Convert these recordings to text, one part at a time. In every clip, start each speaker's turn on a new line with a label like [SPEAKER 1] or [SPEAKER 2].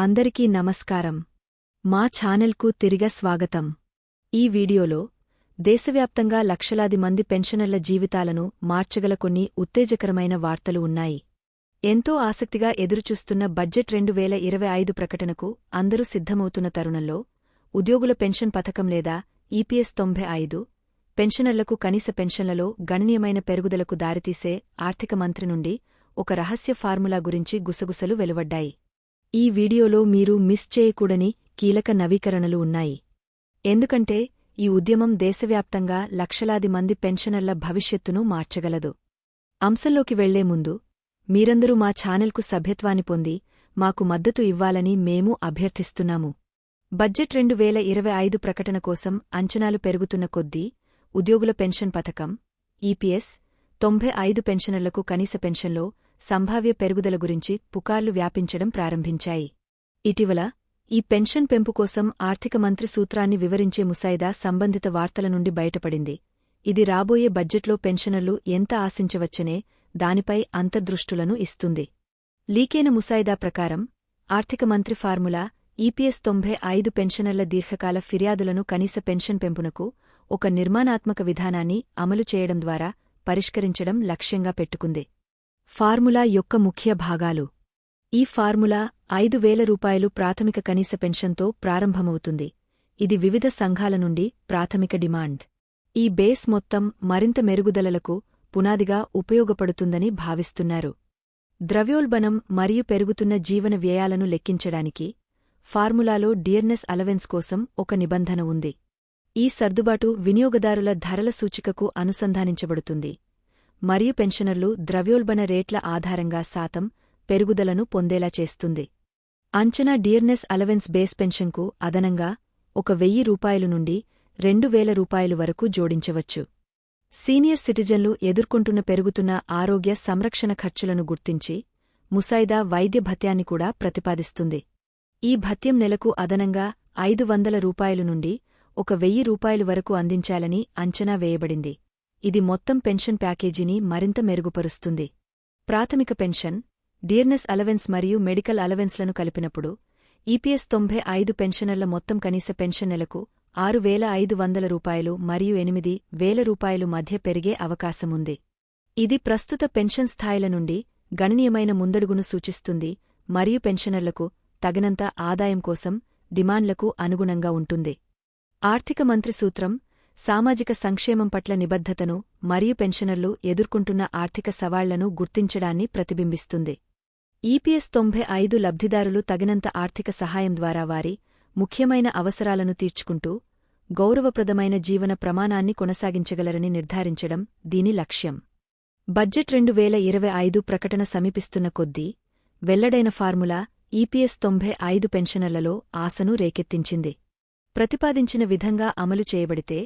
[SPEAKER 1] అందరికీ నమస్కారం. మా ఛానల్కు తిరిగ స్వాగతం. ఈ వీడియోలో దేశవ్యాప్తంగా లక్షలాది మంది పెన్షనర్ల జీవితాలను మార్చగల కొన్ని ఉత్తేజకరమైన వార్తలు ఉన్నాయి. ఎంతో ఆసక్తిగా ఎదురుచూస్తున్న బడ్జెట్ 2025 ప్రకటనకు అందరూ సిద్ధమవుతున్న తరుణంలో ఉద్యోగుల పెన్షన్ పథకం లేదా ఈపీఎస్ 95 పెన్షనర్లకు కనీస పెన్షన్లలో గణనీయమైన పెరుగుదలకు దారితీసే ఆర్థిక మంత్రి నుండి ఒక రహస్య ఫార్ములా గురించి గుసగుసలు వెలువడ్డాయి. ఈ వీడియోలో మీరు మిస్ చేయకూడని కీలక నవీకరణలు ఉన్నాయి. ఎందుకంటే ఈ ఉద్యమం దేశవ్యాప్తంగా లక్షలాది మంది పెన్షనర్ల భవిష్యత్తును మార్చగలదు. అంశంలోకి వెళ్లే ముందు మీరందరూ మా ఛానల్కు సభ్యత్వాన్ని పొంది మాకు మద్దతు ఇవ్వాలని మేము అభ్యర్థిస్తున్నాము. బడ్జెట్ 2025 ప్రకటన కోసం అంచనాలు పెరుగుతున్న కొద్దీ ఉద్యోగుల పెన్షన్ పథకం ఈపీఎస్ 95 పెన్షనర్లకు కనీస పెన్షన్లో సంభావ్య పెరుగుదల గురించి పుకార్లు వ్యాపించడం ప్రారంభించాయి. ఇటీవల ఈ పెన్షన్ పెంపు కోసం ఆర్థిక మంత్రి సూత్రాన్ని వివరించే ముసాయిదా సంబంధిత వార్తల నుండి బయటపడింది. ఇది రాబోయే బడ్జెట్లో పెన్షనర్లు ఎంత ఆశించవచ్చనే దానిపై అంతర్దృష్టులను ఇస్తుంది. లీకైన ముసాయిదా ప్రకారం ఆర్థిక మంత్రి ఫార్ములా ఈపీఎస్ 95 పెన్షనర్ల దీర్ఘకాల ఫిర్యాదులను కనీస పెన్షన్ పెంపునకు ఒక నిర్మాణాత్మక విధానాన్ని అమలు చేయడం ద్వారా పరిష్కరించడం లక్ష్యంగా పెట్టుకుంది. ఫార్ములా యొక్క ముఖ్య భాగాలు. ఈ ఫార్ములా 5,000 రూపాయలు ప్రాథమిక కనీస పెన్షన్తో ప్రారంభమవుతుంది. ఇది వివిధ సంఘాల నుండి ప్రాథమిక డిమాండ్. ఈ బేస్ మొత్తం మరింత మెరుగుదలలకు పునాదిగా ఉపయోగపడుతుందని భావిస్తున్నారు. ద్రవ్యోల్బణం మరియు పెరుగుతున్న జీవన వ్యయాలను లెక్కించడానికి ఫార్ములాలో డియర్నెస్ అలవెన్స్ కోసం ఒక నిబంధన ఉంది. ఈ సర్దుబాటు వినియోగదారుల ధరల సూచికకు అనుసంధానించబడుతుంది మరియు పెన్షనర్లు ద్రవ్యోల్బణ రేట్ల ఆధారంగా శాతం పెరుగుదలను పొందేలా చేస్తుంది. అంచనా డియర్నెస్ అలవెన్స్ బేస్ పెన్షన్కు అదనంగా 1,000 రూపాయలు నుండి 2,000 రూపాయలు వరకు జోడించవచ్చు. సీనియర్ సిటిజన్లు ఎదుర్కొంటున్న పెరుగుతున్న ఆరోగ్య సంరక్షణ ఖర్చులను గుర్తించి ముసాయిదా వైద్య భత్యాన్ని కూడా ప్రతిపాదిస్తుంది. ఈ భత్యం నెలకు అదనంగా 500 రూపాయలు నుండి 1,000 రూపాయలు వరకు అందించాలని అంచనా వేయబడింది. ఇది మొత్తం పెన్షన్ ప్యాకేజీని మరింత మెరుగుపరుస్తుంది. ప్రాథమిక పెన్షన్, డియర్నెస్ అలవెన్స్ మరియు మెడికల్ అలవెన్స్లను కలిపినప్పుడు ఈపీఎస్ 95 పెన్షనర్ల మొత్తం కనీస పెన్షన్ నెలకు 6,500 రూపాయలు మరియు 8,000 రూపాయలు మధ్య పెరిగే అవకాశముంది. ఇది ప్రస్తుత పెన్షన్ స్థాయిల నుండి గణనీయమైన ముందడుగును సూచిస్తుంది మరియు పెన్షనర్లకు తగినంత ఆదాయం కోసం డిమాండ్లకు అనుగుణంగా ఉంటుంది. ఆర్థిక మంత్రి సూత్రం సామాజిక సంక్షేమం పట్ల నిబద్ధతను మరియు పెన్షనర్లు ఎదుర్కొంటున్న ఆర్థిక సవాళ్లను గుర్తించడాన్ని ప్రతిబింబిస్తుంది. ఈపీఎస్ 95 లబ్ధిదారులు తగినంత ఆర్థిక సహాయం ద్వారా వారి ముఖ్యమైన అవసరాలను తీర్చుకుంటూ గౌరవప్రదమైన జీవన ప్రమాణాన్ని కొనసాగించగలరని నిర్ధారించడం దీని లక్ష్యం. బడ్జెట్ 2025 ప్రకటన సమీపిస్తున్న కొద్దీ వెల్లడైన ఫార్ములా ఈపీఎస్ 95 పెన్షనర్లలో ఆశను రేకెత్తించింది. ప్రతిపాదించిన విధంగా అమలు చేయబడితే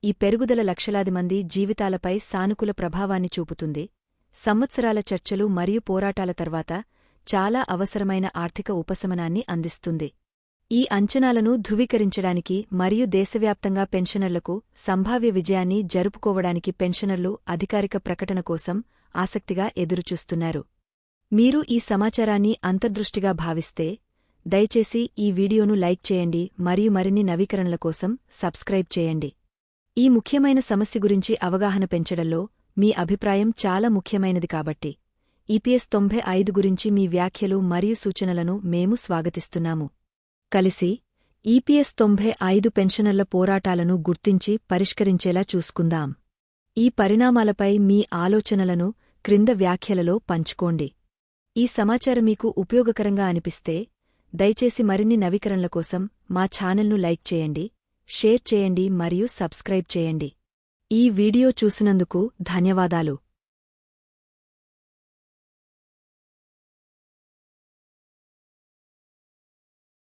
[SPEAKER 1] ఈ పెరుగుదల లక్షలాది మంది జీవితాలపై సానుకూల ప్రభావాన్ని చూపుతుంది. సంవత్సరాల చర్చలు మరియు పోరాటాల తర్వాత చాలా అవసరమైన ఆర్థిక ఉపశమనాన్ని అందిస్తుంది. ఈ అంచనాలను ధృవీకరించడానికి మరియు దేశవ్యాప్తంగా పెన్షనర్లకు సంభావ్య విజయాన్ని జరుపుకోవడానికి పెన్షనర్లు అధికారిక ప్రకటన కోసం ఆసక్తిగా ఎదురుచూస్తున్నారు. మీరు ఈ సమాచారాన్ని అంతర్దృష్టిగా భావిస్తే దయచేసి ఈ వీడియోను లైక్ చేయండి మరియు మరిన్ని నవీకరణల కోసం సబ్స్క్రైబ్ చేయండి. ఈ ముఖ్యమైన సమస్య గురించి అవగాహన పెంచడంలో మీ అభిప్రాయం చాలా ముఖ్యమైనది కాబట్టి ఈపీఎస్ 95 గురించి మీ వ్యాఖ్యలు మరియు సూచనలను మేము స్వాగతిస్తున్నాము. కలిసి ఈపీఎస్ 95 పెన్షనర్ల పోరాటాలను గుర్తించి పరిష్కరించేలా చూసుకుందాం. ఈ పరిణామాలపై మీ ఆలోచనలను క్రింద వ్యాఖ్యలలో పంచుకోండి. ఈ సమాచారం మీకు ఉపయోగకరంగా అనిపిస్తే దయచేసి మరిన్ని నవీకరణల కోసం మా ఛానల్ను లైక్ చేయండి, షేర్ చేయండి మరియు సబ్స్క్రైబ్ చేయండి. ఈ వీడియో చూసినందుకు ధన్యవాదాలు.